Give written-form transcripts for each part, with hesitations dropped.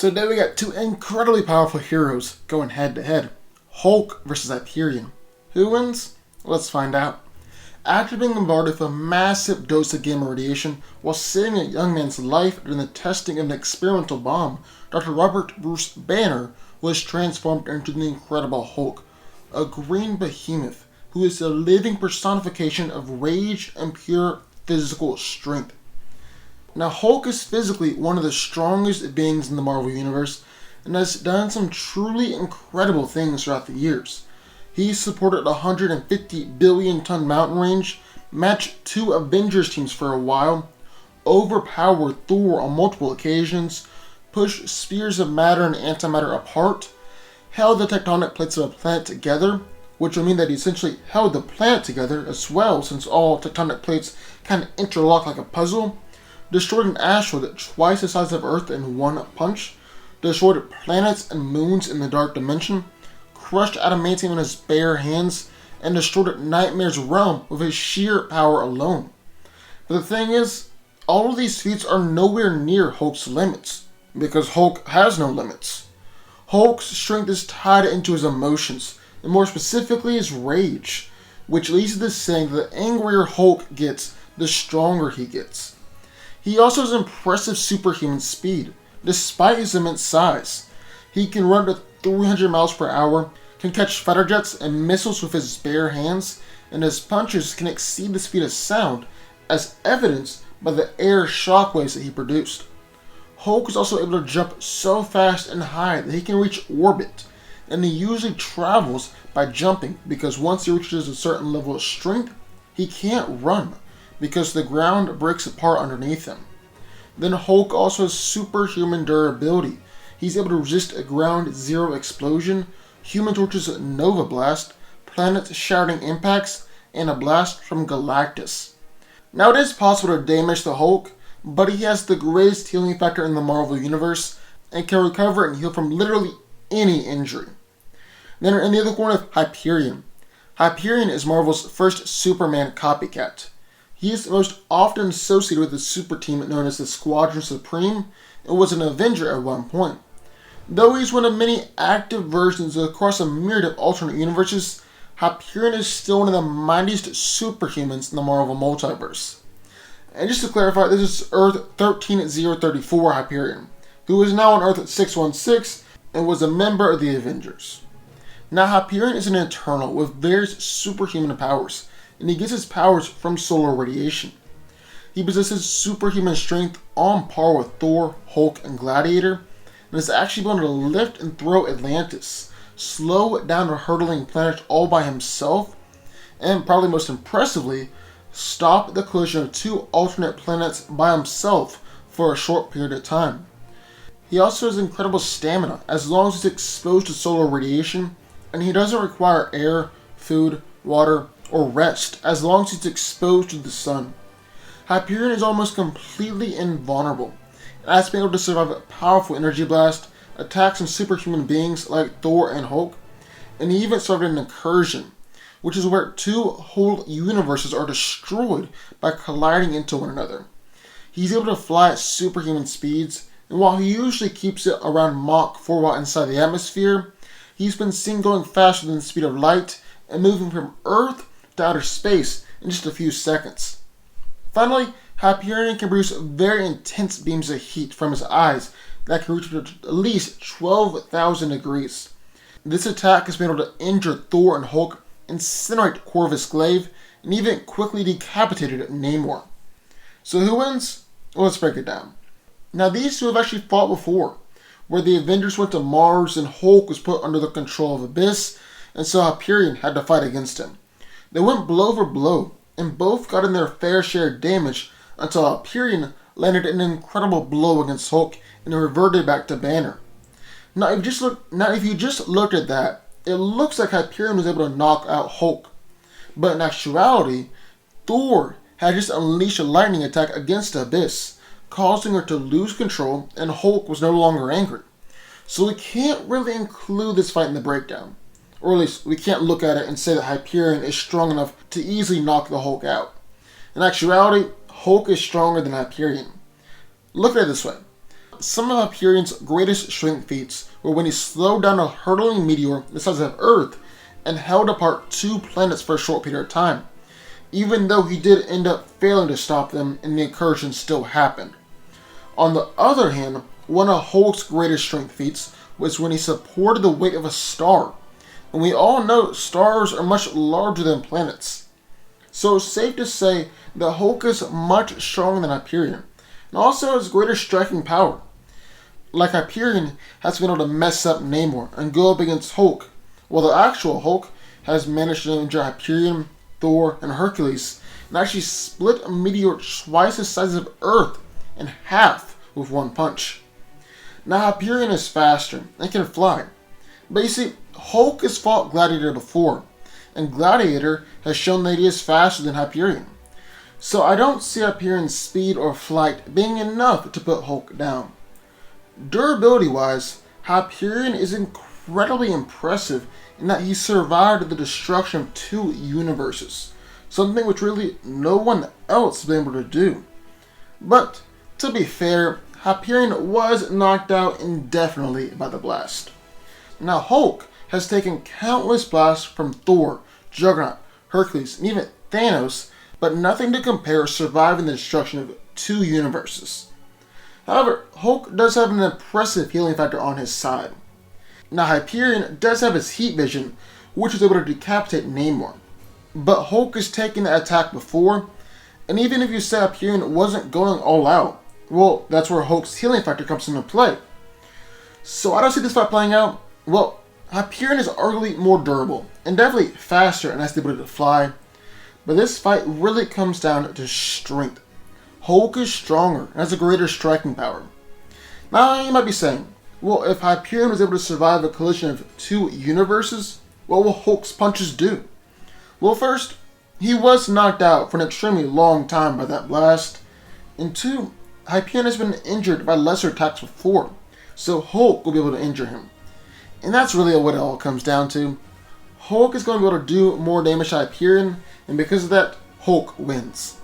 So today we got two incredibly powerful heroes going head to head. Hulk versus Hyperion. Who wins? Let's find out. After being bombarded with a massive dose of gamma radiation while saving a young man's life during the testing of an experimental bomb, Dr. Robert Bruce Banner was transformed into the Incredible Hulk, a green behemoth who is the living personification of rage and pure physical strength. Now, Hulk is physically one of the strongest beings in the Marvel Universe and has done some truly incredible things throughout the years. He supported a 150 billion ton mountain range, matched two Avengers teams for a while, overpowered Thor on multiple occasions, pushed spheres of matter and antimatter apart, held the tectonic plates of a planet together, which would mean that he essentially held the planet together as well, since all tectonic plates kind of interlock like a puzzle, destroyed an asteroid twice the size of Earth in one punch, destroyed planets and moons in the Dark Dimension, crushed adamantium in his bare hands, and destroyed Nightmare's realm with his sheer power alone. But the thing is, all of these feats are nowhere near Hulk's limits, because Hulk has no limits. Hulk's strength is tied into his emotions, and more specifically his rage, which leads to this saying that the angrier Hulk gets, the stronger he gets. He also has impressive superhuman speed, despite his immense size. He can run to 300 miles per hour, can catch fighter jets and missiles with his bare hands, and his punches can exceed the speed of sound, as evidenced by the air shockwaves that he produced. Hulk is also able to jump so fast and high that he can reach orbit, and he usually travels by jumping because once he reaches a certain level of strength, he can't run because the ground breaks apart underneath him. Then Hulk also has superhuman durability. He's able to resist a ground zero explosion, Human Torch's Nova Blast, planets shattering impacts, and a blast from Galactus. Now it is possible to damage the Hulk, but he has the greatest healing factor in the Marvel Universe and can recover and heal from literally any injury. Then in the other corner, Hyperion. Hyperion is Marvel's first Superman copycat. He is most often associated with the super team known as the Squadron Supreme and was an Avenger at one point. Though he's one of many active versions across a myriad of alternate universes, Hyperion is still one of the mightiest superhumans in the Marvel multiverse. And just to clarify, this is Earth 13034 Hyperion, who is now on Earth 616 and was a member of the Avengers. Now, Hyperion is an Eternal with various superhuman powers, and he gets his powers from solar radiation. He possesses superhuman strength on par with Thor, Hulk, and Gladiator, and is actually able to lift and throw Atlantis, slow down a hurtling planet all by himself, and probably most impressively, stop the collision of two alternate planets by himself for a short period of time. He also has incredible stamina as long as he's exposed to solar radiation, and he doesn't require air, food, water, or rest as long as he's exposed to the sun. Hyperion is almost completely invulnerable, and has been able to survive a powerful energy blast, attacks from superhuman beings like Thor and Hulk, and he even survived an incursion, which is where two whole universes are destroyed by colliding into one another. He's able to fly at superhuman speeds, and while he usually keeps it around Mach 4 while inside the atmosphere, he's been seen going faster than the speed of light and moving from Earth to outer space in just a few seconds. Finally, Hyperion can produce very intense beams of heat from his eyes that can reach to at least 12,000 degrees. This attack has been able to injure Thor and Hulk, incinerate Corvus Glaive, and even quickly decapitated Namor. So who wins? Well, let's break it down. Now, these two have actually fought before, where the Avengers went to Mars and Hulk was put under the control of Abyss, and so Hyperion had to fight against him. They went blow for blow, and both got in their fair share of damage until Hyperion landed an incredible blow against Hulk and reverted back to Banner. Now, if you just looked at that, it looks like Hyperion was able to knock out Hulk. But in actuality, Thor had just unleashed a lightning attack against Abyss, causing her to lose control, and Hulk was no longer angry. So we can't really include this fight in the breakdown. Or at least, we can't look at it and say that Hyperion is strong enough to easily knock the Hulk out. In actuality, Hulk is stronger than Hyperion. Look at it this way. some of Hyperion's greatest strength feats were when he slowed down a hurtling meteor the size of Earth and held apart two planets for a short period of time, even though he did end up failing to stop them and the incursion still happened. On the other hand, one of Hulk's greatest strength feats was when he supported the weight of a star, and we all know stars are much larger than planets. So it's safe to say that Hulk is much stronger than Hyperion, and also has greater striking power. Like Hyperion has been able to mess up Namor and go up against Hulk, while the actual Hulk has managed to injure Hyperion, Thor, and Hercules, and actually split a meteor twice the size of Earth in half with one punch. Now Hyperion is faster and can fly, but you see, Hulk has fought Gladiator before, and Gladiator has shown that he is faster than Hyperion. So I don't see Hyperion's speed or flight being enough to put Hulk down. Durability-wise, Hyperion is incredibly impressive in that he survived the destruction of two universes, something which really no one else has been able to do. But, to be fair, Hyperion was knocked out indefinitely by the blast. Now Hulk has taken countless blasts from Thor, Juggernaut, Hercules, and even Thanos, but nothing to compare surviving the destruction of two universes. However, Hulk does have an impressive healing factor on his side. Now Hyperion does have his heat vision, which is able to decapitate Namor, but Hulk has taken the attack before, and even if you say Hyperion wasn't going all out, well, that's where Hulk's healing factor comes into play. So I don't see this fight playing out. Well, Hyperion is arguably more durable, and definitely faster and has the ability to fly, but this fight really comes down to strength. Hulk is stronger and has a greater striking power. Now you might be saying, well, if Hyperion was able to survive a collision of two universes, what will Hulk's punches do? Well, first, he was knocked out for an extremely long time by that blast, and two, Hyperion has been injured by lesser attacks before, so Hulk will be able to injure him. And that's really what it all comes down to. Hulk is going to be able to do more damage to Hyperion, and because of that, Hulk wins.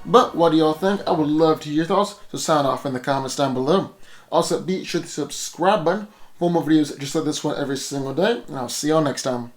But what do y'all think? I would love to hear your thoughts, so sound off in the comments down below. Also, be sure to subscribe button for more videos just like this one every single day, and I'll see y'all next time.